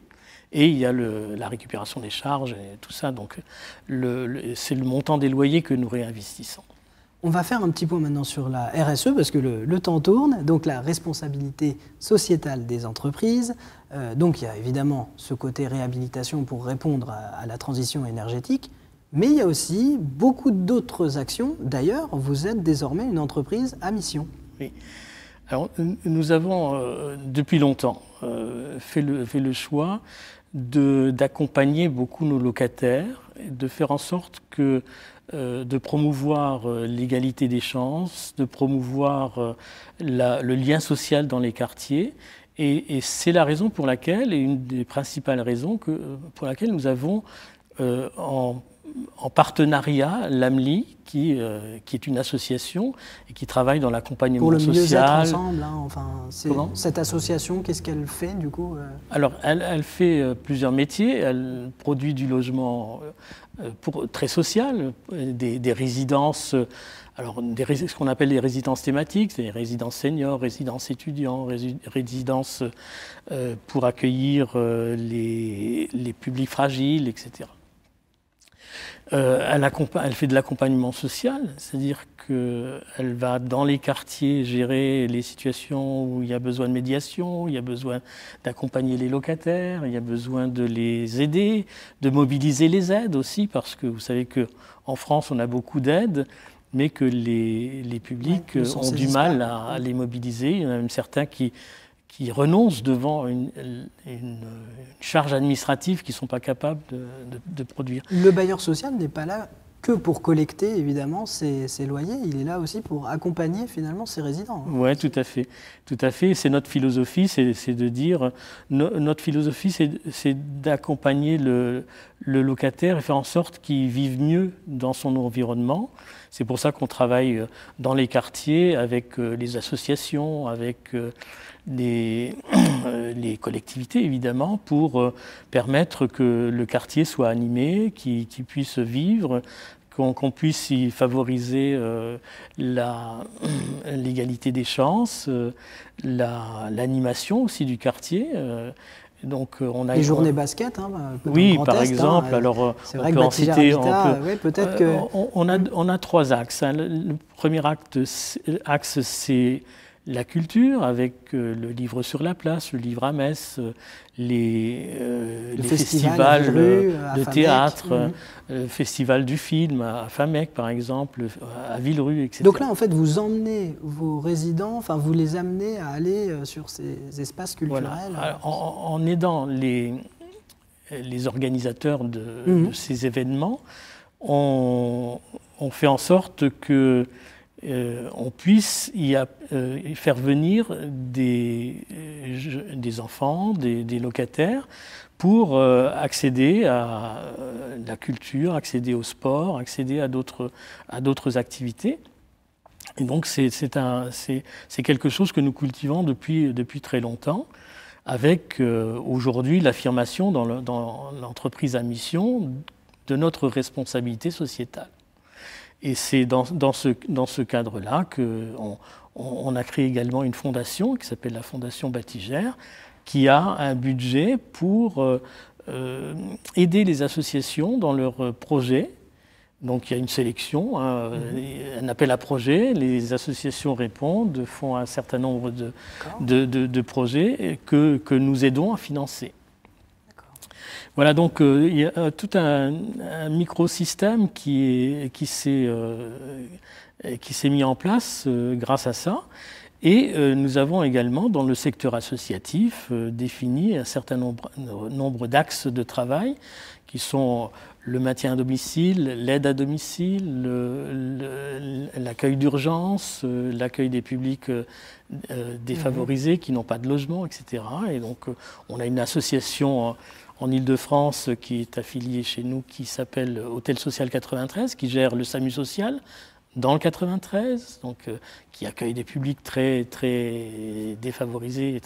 et il y a la récupération des charges et tout ça. Donc, c'est le montant des loyers que nous réinvestissons. On va faire un petit point maintenant sur la RSE parce que le temps tourne, donc la responsabilité sociétale des entreprises. Donc il y a évidemment ce côté réhabilitation pour répondre à la transition énergétique, mais il y a aussi beaucoup d'autres actions. D'ailleurs, vous êtes désormais une entreprise à mission. Oui. Alors, nous avons depuis longtemps fait le choix d'accompagner beaucoup nos locataires, de faire en sorte de promouvoir l'égalité des chances, de promouvoir le lien social dans les quartiers. Et c'est la raison pour laquelle, et une des principales raisons pour laquelle nous avons en partenariat l'AMLI, qui est une association et qui travaille dans l'accompagnement social. Pour le mieux-être ensemble, hein, enfin, cette association, qu'est-ce qu'elle fait du coup Alors, elle fait plusieurs métiers. Elle produit du logement très social, des résidences, ce qu'on appelle les résidences thématiques, c'est les résidences seniors, résidences étudiants, résidences pour accueillir les publics fragiles, etc. Elle fait de l'accompagnement social, c'est-à-dire qu'elle va dans les quartiers gérer les situations où il y a besoin de médiation, il y a besoin d'accompagner les locataires, il y a besoin de les aider, de mobiliser les aides aussi, parce que vous savez qu'en France, on a beaucoup d'aides, mais que les publics ont du mal à les mobiliser. Il y en a même certains qui renoncent devant une charge administrative qu'ils ne sont pas capables de produire. Le bailleur social n'est pas là que pour collecter, évidemment, ces loyers. Il est là aussi pour accompagner, finalement, ses résidents. Oui, tout à fait. Tout à fait. C'est notre philosophie, c'est de dire... notre philosophie, c'est d'accompagner le locataire et faire en sorte qu'il vive mieux dans son environnement. C'est pour ça qu'on travaille dans les quartiers avec les associations, avec les collectivités, évidemment, pour permettre que le quartier soit animé, qu'il puisse vivre, qu'on puisse y favoriser l'égalité des chances, l'animation aussi du quartier. Donc, on a les journées basket, hein, oui, par exemple. Alors, c'est vrai que Bâti Habitat, peut-être que... On a 3 axes. Hein. Le premier axe, c'est la culture, avec le livre sur la place, le livre à Metz, les festivals de théâtre, le festival du film à Famec, par exemple, à Villerue, etc. Donc là, en fait, vous emmenez vos résidents, enfin, vous les amenez à aller sur ces espaces culturels. Voilà. En aidant les organisateurs de ces événements, on fait en sorte que on puisse y faire venir des enfants, des locataires, pour accéder à la culture, accéder au sport, accéder à d'autres activités. Et donc c'est quelque chose que nous cultivons depuis très longtemps, avec aujourd'hui l'affirmation dans l'entreprise à mission de notre responsabilité sociétale. Et c'est dans ce cadre-là qu'on a créé également une fondation qui s'appelle la Fondation Batigère, qui a un budget pour aider les associations dans leurs projets. Donc il y a une sélection, un appel à projet, les associations répondent, font un certain nombre de projets que nous aidons à financer. Voilà, donc il y a tout un microsystème qui s'est mis en place grâce à ça. Et nous avons également, dans le secteur associatif, défini un certain nombre d'axes de travail qui sont le maintien à domicile, l'aide à domicile, l'accueil d'urgence, l'accueil des publics défavorisés qui n'ont pas de logement, etc. Et donc, on a une association en Île-de-France qui est affiliée chez nous, qui s'appelle Hôtel Social 93, qui gère le SAMU social dans le 93, donc, qui accueille des publics très, très défavorisés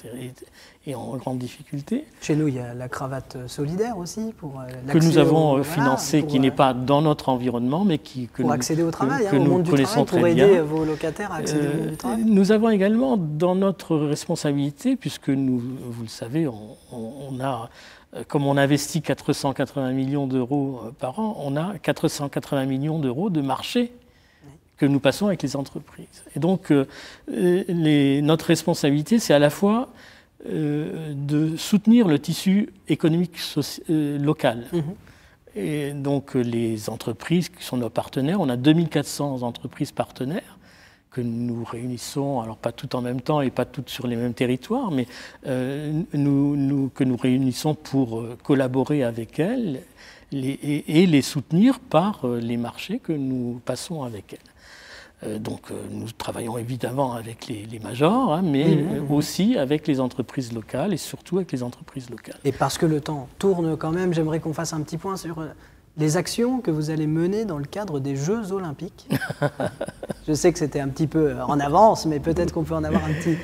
et en grande difficulté. Chez nous, il y a la cravate solidaire aussi pour que nous avons financé, qui n'est pas dans notre environnement, mais pour accéder au travail, au monde du travail, pour aider vos locataires à accéder au monde du travail. Nous avons également dans notre responsabilité, puisque nous, vous le savez, on a, comme on investit 480 millions d'euros par an, on a 480 millions d'euros de marché que nous passons avec les entreprises. Et donc, notre responsabilité, c'est à la fois de soutenir le tissu économique local. Et donc, les entreprises qui sont nos partenaires, on a 2400 entreprises partenaires que nous réunissons, alors pas toutes en même temps et pas toutes sur les mêmes territoires, mais que nous réunissons pour collaborer avec elles et les soutenir par les marchés que nous passons avec elles. Donc nous travaillons évidemment avec les majors, mais aussi avec les entreprises locales et surtout avec les entreprises locales. Et parce que le temps tourne quand même, j'aimerais qu'on fasse un petit point sur les actions que vous allez mener dans le cadre des Jeux Olympiques. Je sais que c'était un petit peu en avance, mais peut-être qu'on peut en avoir un petit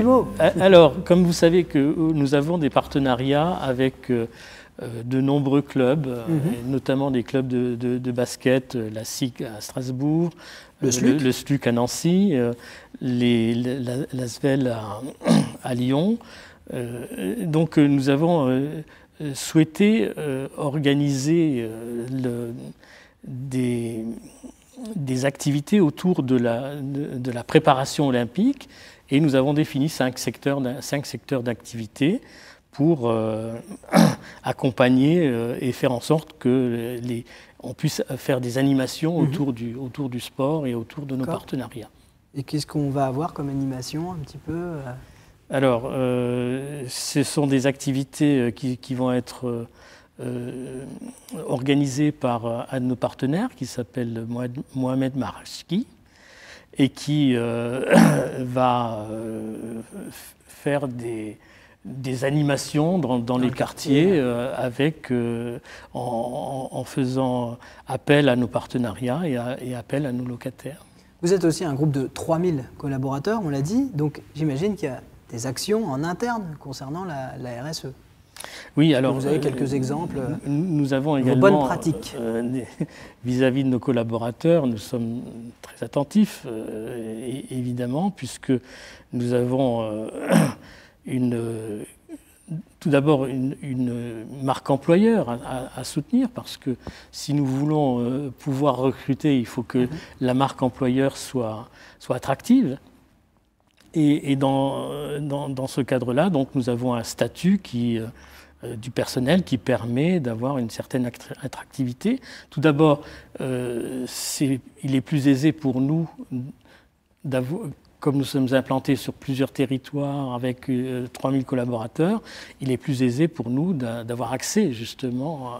mot. Alors, comme vous savez que nous avons des partenariats avec de nombreux clubs, notamment des clubs de basket, la SIC à Strasbourg, le SLUC à Nancy, l'ASVEL à Lyon. Donc nous avons souhaité organiser des activités autour de la préparation olympique et nous avons défini 5 secteurs d'activité pour accompagner et faire en sorte que on puisse faire des animations autour du sport et autour de nos partenariats. Et qu'est-ce qu'on va avoir comme animation un petit peu Alors, ce sont des activités qui vont être organisées par un de nos partenaires qui s'appelle Mohamed Marachki et qui va faire des animations dans les quartiers en faisant appel à nos partenariats et appel à nos locataires. Vous êtes aussi un groupe de 3000 collaborateurs, on l'a dit, donc j'imagine qu'il y a des actions en interne concernant la RSE. Oui, alors vous avez quelques exemples. Nous avons également bonnes pratiques. Vis-à-vis de nos collaborateurs, nous sommes très attentifs, évidemment, puisque nous avons tout d'abord une marque employeur à soutenir, parce que si nous voulons pouvoir recruter, il faut que la marque employeur soit attractive. Et dans ce cadre-là, donc, nous avons un statut du personnel qui permet d'avoir une certaine attractivité. Tout d'abord, il est plus aisé pour nous comme nous sommes implantés sur plusieurs territoires avec 3000 collaborateurs, il est plus aisé pour nous d'avoir accès justement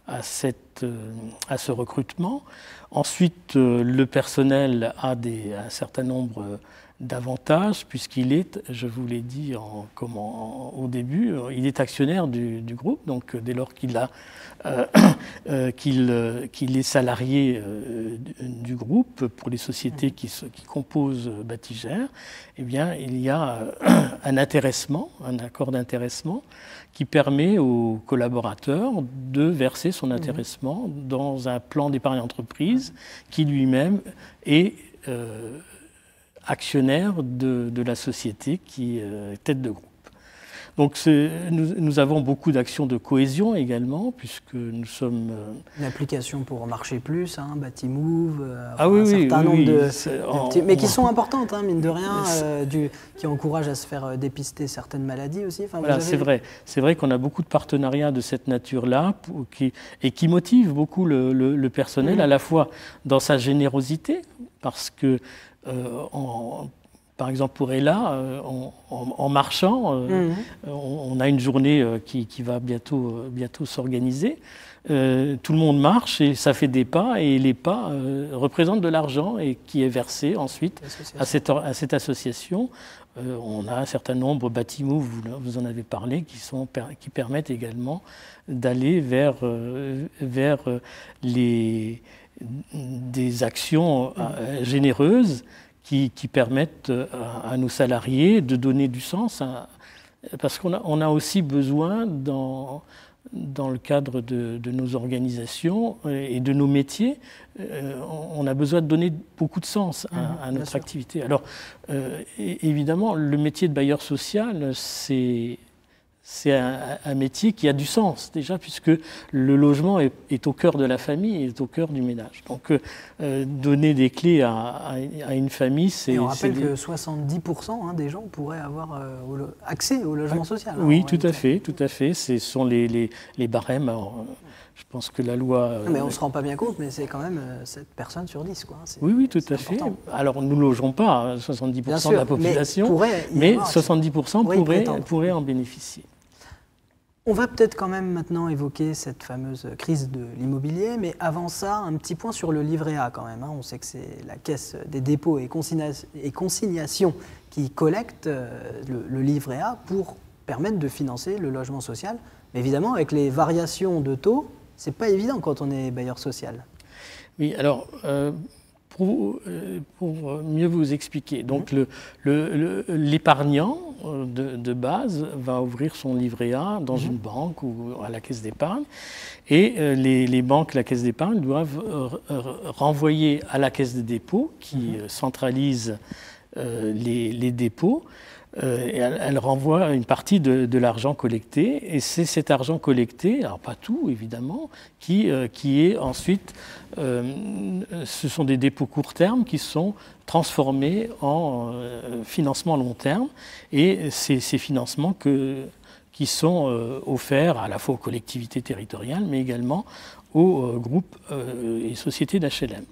à ce recrutement. Ensuite, le personnel a un certain nombre d'avantages puisqu'il est, je vous l'ai dit au début, il est actionnaire du groupe. Donc dès lors qu'il est salarié du groupe pour les sociétés qui composent Batigère, eh bien il y a un accord d'intéressement qui permet aux collaborateurs de verser son intéressement dans un plan d'épargne entreprise qui lui-même est actionnaire de la société qui est tête de groupe. Donc nous avons beaucoup d'actions de cohésion également, puisque nous sommes... Une application pour Marcher Plus, Batimove, un certain nombre de... mais qui sont importantes, mine de rien, qui encouragent à se faire dépister certaines maladies aussi. Voilà, c'est vrai. C'est vrai qu'on a beaucoup de partenariats de cette nature-là qui motivent beaucoup le personnel, à la fois dans sa générosité, parce que par exemple pour Ella, en marchant, on a une journée qui va bientôt s'organiser. Tout le monde marche et ça fait des pas, et les pas représentent de l'argent et qui est versé ensuite à cette association. On a un certain nombre, Batimo, vous en avez parlé, qui permettent également d'aller vers des actions généreuses qui permettent à nos salariés de donner du sens, parce qu'on a aussi besoin dans le cadre de nos organisations et de nos métiers, on a besoin de donner beaucoup de sens à notre activité. Alors, évidemment, le métier de bailleur social, c'est un métier qui a du sens déjà, puisque le logement est au cœur de la famille, est au cœur du ménage. Donc donner des clés à une famille, c'est... Et on rappelle que 70% des gens pourraient avoir accès au logement social. Oui, tout à fait. Ce sont les barèmes. Alors, je pense que la loi... mais on ne se rend pas bien compte, mais c'est quand même 7 personnes sur 10. Quoi. Oui, tout à fait. Alors, nous ne logeons pas 70% de la population, mais 70% pourraient en bénéficier. On va peut-être quand même maintenant évoquer cette fameuse crise de l'immobilier, mais avant ça, un petit point sur le livret A quand même. On sait que c'est la Caisse des dépôts et consignations qui collecte le livret A pour permettre de financer le logement social. Mais évidemment, avec les variations de taux, c'est pas évident quand on est bailleur social. Oui, alors... Pour mieux vous expliquer, donc l'épargnant de base va ouvrir son livret A dans une banque ou à la caisse d'épargne, et les banques, la caisse d'épargne doivent renvoyer à la caisse des dépôts qui centralise les dépôts. Elle renvoie une partie de l'argent collecté, et c'est cet argent collecté, alors pas tout évidemment, qui est ensuite, ce sont des dépôts court terme qui sont transformés en financement long terme, et ces financements qui sont offerts à la fois aux collectivités territoriales, mais également aux groupes et sociétés d'HLM.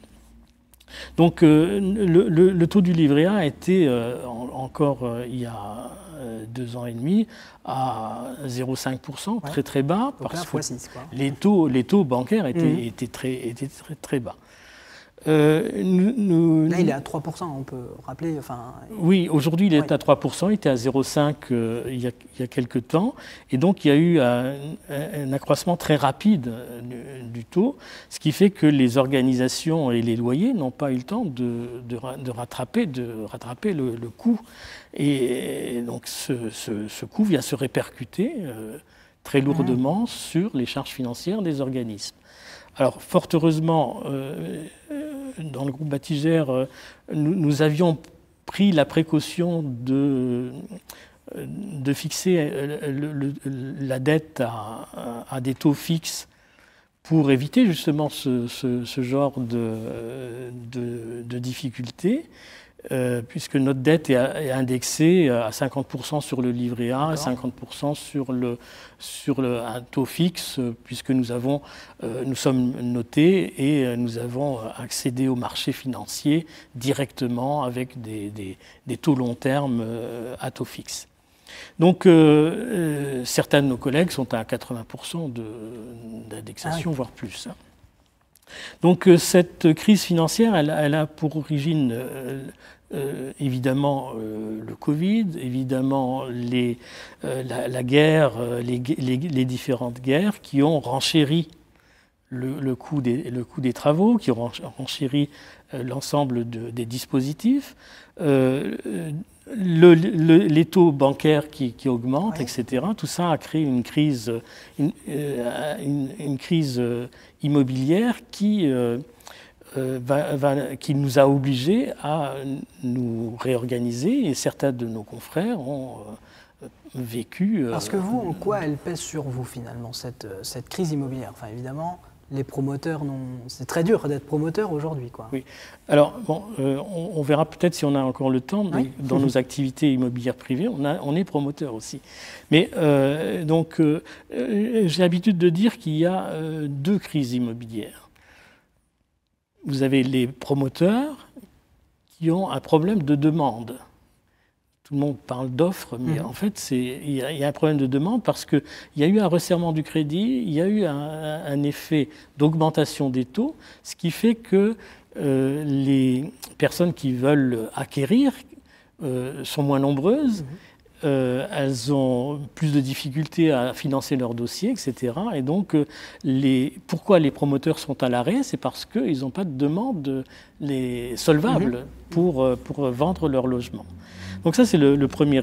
Donc le taux du livret A était encore il y a 2 ans et demi à 0,5%, très très bas, donc parce là, x6, quoi. Les taux bancaires étaient très bas. Là, il est à 3%, on peut rappeler. Oui, aujourd'hui, il est à 3%, il était à 0,5% il y a quelques temps. Et donc, il y a eu un accroissement très rapide du taux, ce qui fait que les organisations et les loyers n'ont pas eu le temps de rattraper le coût. Et donc, ce coût vient se répercuter très lourdement sur les charges financières des organismes. Alors, fort heureusement, dans le groupe Batigère, nous avions pris la précaution de fixer la dette à des taux fixes pour éviter justement ce genre de difficultés. Puisque notre dette est indexée à 50% sur le livret A, 50% sur un taux fixe, puisque nous sommes notés et nous avons accédé au marché financier directement avec des taux long terme à taux fixe. Donc certains de nos collègues sont à 80% d'indexation, voire plus. Donc cette crise financière, elle a pour origine évidemment le Covid, évidemment la guerre, les différentes guerres qui ont renchéri le coût des travaux, qui ont renchéri l'ensemble des dispositifs, les taux bancaires qui augmentent, etc. Tout ça a créé une crise immobilière qui nous a obligés à nous réorganiser, et certains de nos confrères ont vécu... Parce que vous, en quoi elle pèse sur vous finalement, cette crise immobilière? Enfin évidemment, les promoteurs, c'est très dur d'être promoteur aujourd'hui, quoi. Oui. Alors, bon, on verra peut-être si on a encore le temps, mais dans nos activités immobilières privées, on est promoteur aussi. Mais donc, j'ai l'habitude de dire qu'il y a 2 crises immobilières. Vous avez les promoteurs qui ont un problème de demande. tout le monde parle d'offres, mais en fait, il y a un problème de demande parce qu'il y a eu un resserrement du crédit, il y a eu un effet d'augmentation des taux, ce qui fait que les personnes qui veulent acquérir sont moins nombreuses. Elles ont plus de difficultés à financer leurs dossiers, etc. Et donc, pourquoi les promoteurs sont à l'arrêt? C'est parce qu'ils n'ont pas de demande solvable pour vendre leur logement. Donc ça, c'est le premier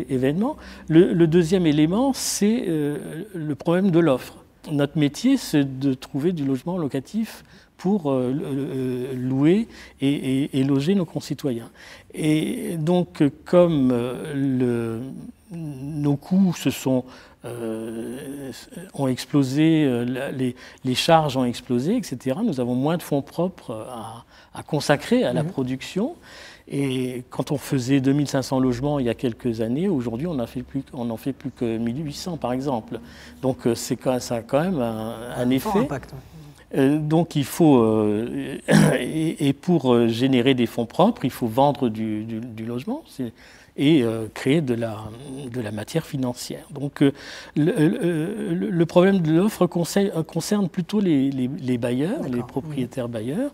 événement. Le deuxième élément, c'est le problème de l'offre. Notre métier, c'est de trouver du logement locatif pour louer et loger nos concitoyens. Et donc, comme nos coûts ont explosé, les charges ont explosé, etc., nous avons moins de fonds propres à consacrer à la production. Et quand on faisait 2500 logements il y a quelques années, aujourd'hui on n'en fait plus que 1800 par exemple. Donc ça a quand même un effet. Impact. Donc il faut, et pour générer des fonds propres, il faut vendre du logement et créer de la matière financière. Donc le problème de l'offre concerne plutôt les bailleurs, les propriétaires bailleurs.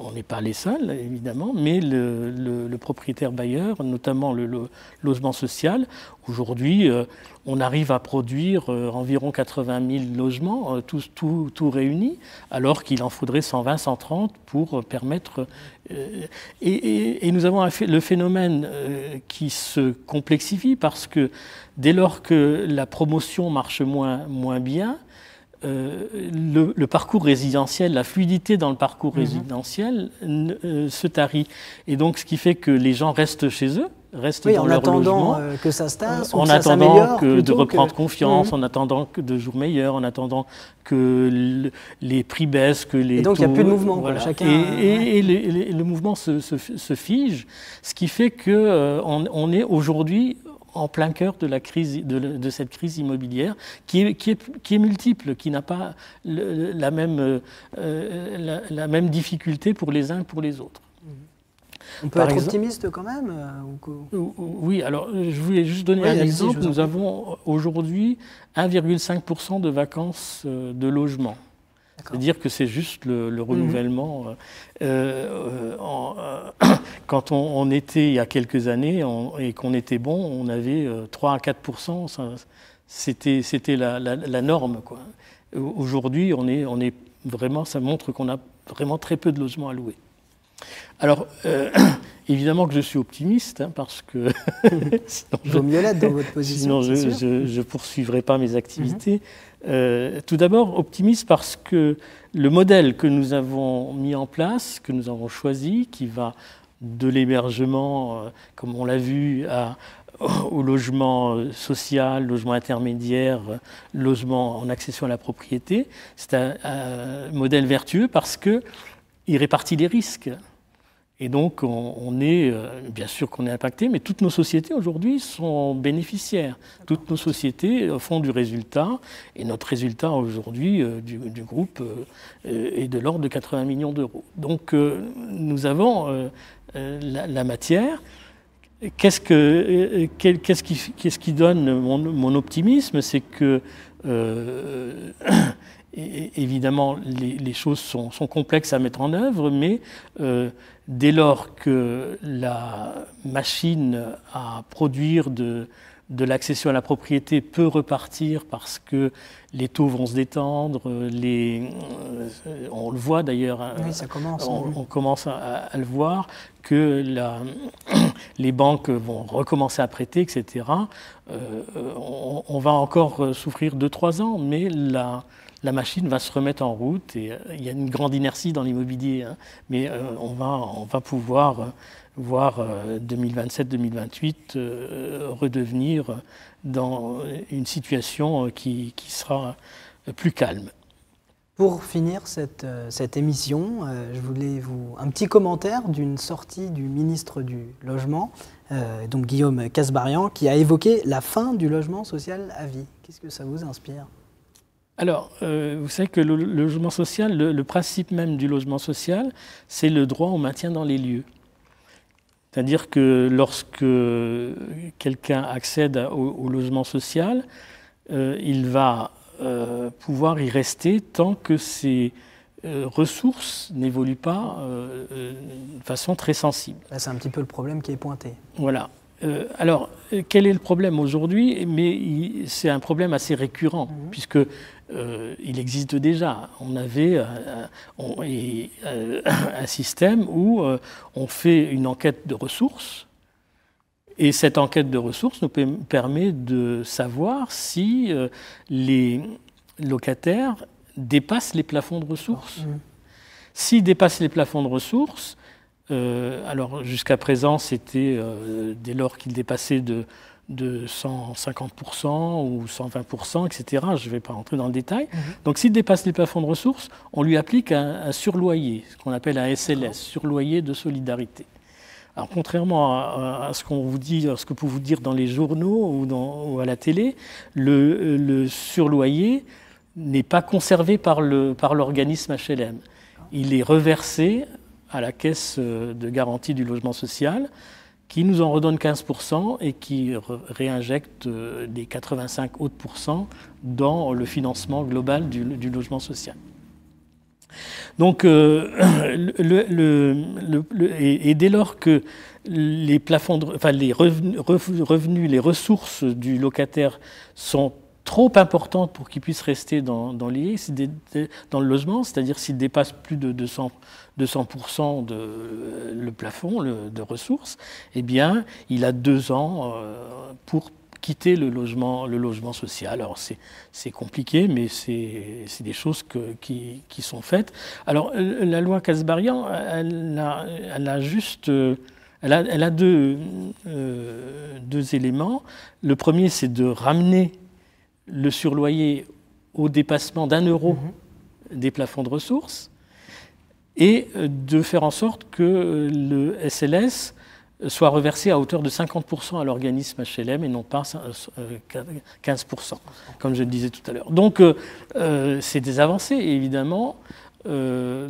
On n'est pas les seuls, évidemment, mais le propriétaire bailleur, notamment le logement social, aujourd'hui, on arrive à produire environ 80 000 logements, tout réunis, alors qu'il en faudrait 120, 130 pour permettre... Et nous avons le phénomène qui se complexifie parce que dès lors que la promotion marche moins bien, le parcours résidentiel, la fluidité dans le parcours résidentiel se tarit. Et donc, ce qui fait que les gens restent chez eux, restent dans leur logement. En attendant que ça se tasse, en attendant de reprendre confiance, en attendant de jours meilleurs, en attendant que les prix baissent, que les et donc, taux... il n'y a plus de mouvement. Voilà. Chacun, et le mouvement se fige, ce qui fait qu'on est aujourd'hui en plein cœur de la crise, de cette crise immobilière qui est multiple, qui n'a pas la même difficulté pour les uns que pour les autres. On peut être optimiste quand même Oui, alors je voulais juste donner un exemple. Nous avons aujourd'hui 1,5% de vacances de logement. C'est-à-dire que c'est juste le renouvellement. Quand on était, il y a quelques années, et qu'on était bon, on avait 3 à 4%. C'était la norme, quoi. Aujourd'hui, on est vraiment, ça montre qu'on a vraiment très peu de logements à louer. Alors, évidemment que je suis optimiste, parce que il vaut mieux l'être dans votre position. Sinon, je ne poursuivrai pas mes activités. Tout d'abord, optimiste parce que le modèle que nous avons mis en place, que nous avons choisi, qui va de l'hébergement, comme on l'a vu, au logement social, logement intermédiaire, logement en accession à la propriété, c'est un modèle vertueux parce qu'il répartit les risques. Et donc, on est, bien sûr qu'on est impacté, mais toutes nos sociétés aujourd'hui sont bénéficiaires. Toutes nos sociétés font du résultat, et notre résultat aujourd'hui du groupe est de l'ordre de 80 millions d'euros. Donc, nous avons la matière. Qu'est-ce qui donne mon optimisme? C'est que évidemment, les choses sont complexes à mettre en œuvre, mais dès lors que la machine à produire de l'accession à la propriété peut repartir parce que les taux vont se détendre, on le voit d'ailleurs, oui, ça commence, on commence à le voir, que les banques vont recommencer à prêter, etc. On va encore souffrir 2-3 ans, mais la machine va se remettre en route et il y a une grande inertie dans l'immobilier, mais on va pouvoir voir 2027-2028 redevenir dans une situation qui sera plus calme. Pour finir cette émission, je voulais un petit commentaire d'une sortie du ministre du Logement, donc Guillaume Kasbarian, qui a évoqué la fin du logement social à vie. Qu'est-ce que ça vous inspire ? Alors, vous savez que le logement social, le principe même du logement social, c'est le droit au maintien dans les lieux. C'est-à-dire que lorsque quelqu'un accède au logement social, il va pouvoir y rester tant que ses ressources n'évoluent pas de façon très sensible. C'est un petit peu le problème qui est pointé. Voilà. Alors, quel est le problème aujourd'hui? Mais c'est un problème assez récurrent, puisque il existe déjà. On avait un système où on fait une enquête de ressources, et cette enquête de ressources nous permet de savoir si les locataires dépassent les plafonds de ressources. S'ils dépassent les plafonds de ressources, alors jusqu'à présent, c'était dès lors qu'ils dépassaient de 150% ou 120%, etc. Je ne vais pas rentrer dans le détail. Donc s'il dépasse les plafonds de ressources, on lui applique un surloyer, ce qu'on appelle un SLS, surloyer de solidarité. Alors contrairement à ce qu'on vous dit, ce que peut vous dire dans les journaux ou à la télé, le surloyer n'est pas conservé par l'organisme HLM. Il est reversé à la caisse de garantie du logement social, qui nous en redonne 15% et qui réinjecte les 85 autres pourcents dans le financement global du logement social. Donc, et dès lors que les plafonds, les revenus, les ressources du locataire sont trop importantes pour qu'il puisse rester dans le logement, c'est-à-dire s'il dépasse plus de 200% le plafond de ressources, eh bien, il a 2 ans pour quitter le logement social. Alors c'est compliqué, mais c'est des choses qui sont faites. Alors la loi Kasbarian, elle a deux éléments. Le premier, c'est de ramener le surloyer au dépassement d'1 euro des plafonds de ressources et de faire en sorte que le SLS soit reversé à hauteur de 50% à l'organisme HLM et non pas 15%, comme je le disais tout à l'heure. Donc, c'est des avancées, évidemment. L'Union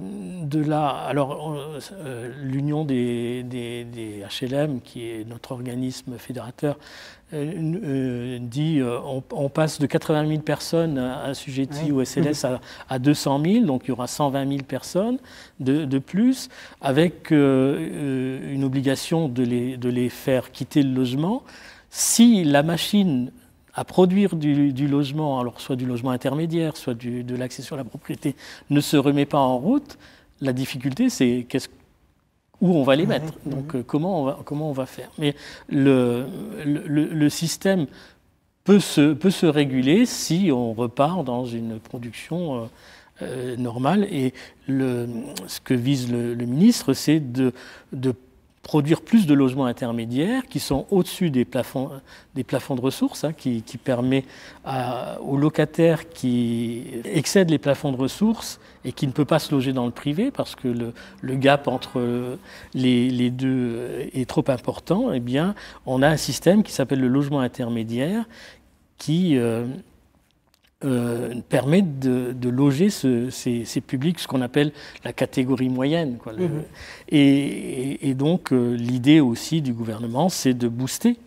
des HLM, qui est notre organisme fédérateur, dit on passe de 80 000 personnes assujetties au SLS à 200 000, donc il y aura 120 000 personnes de plus, avec une obligation de les faire quitter le logement. Si la machine à produire du logement, alors soit du logement intermédiaire, soit de l'accession à la propriété, ne se remet pas en route, la difficulté, c'est où on va les mettre. Donc comment on va faire. Mais le système peut se réguler si on repart dans une production normale. Et ce que vise le ministre, c'est de produire plus de logements intermédiaires qui sont au-dessus des plafonds de ressources, qui permet aux locataires qui excèdent les plafonds de ressources et qui ne peut pas se loger dans le privé parce que le gap entre les deux est trop important. Eh bien, on a un système qui s'appelle le logement intermédiaire qui permet de loger ces publics, ce qu'on appelle la catégorie moyenne. Et donc, l'idée aussi du gouvernement, c'est de booster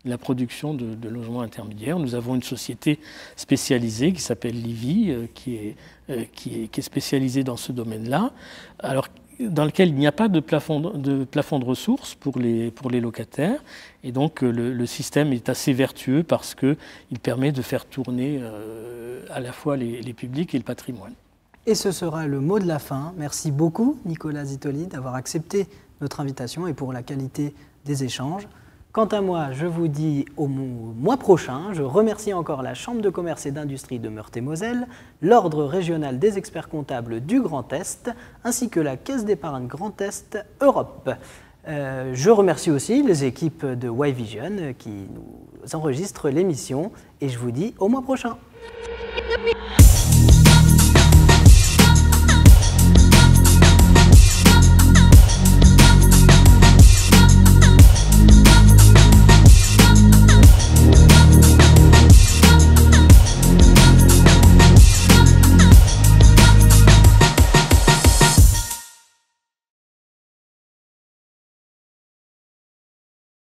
la production de logements intermédiaires. Nous avons une société spécialisée qui s'appelle Livy, qui est spécialisée dans ce domaine-là, alors dans lequel il n'y a pas de plafond de ressources pour les locataires. Et donc, le système est assez vertueux parce qu'il permet de faire tourner à la fois les publics et le patrimoine. Et ce sera le mot de la fin. Merci beaucoup, Nicolas Zitoli, d'avoir accepté notre invitation et pour la qualité des échanges. Quant à moi, je vous dis au mois prochain. Je remercie encore la Chambre de commerce et d'industrie de Meurthe-et-Moselle, l'Ordre régional des experts comptables du Grand Est, ainsi que la Caisse d'épargne Grand Est Europe. Je remercie aussi les équipes de Y-Vision qui nous enregistrent l'émission et je vous dis au mois prochain.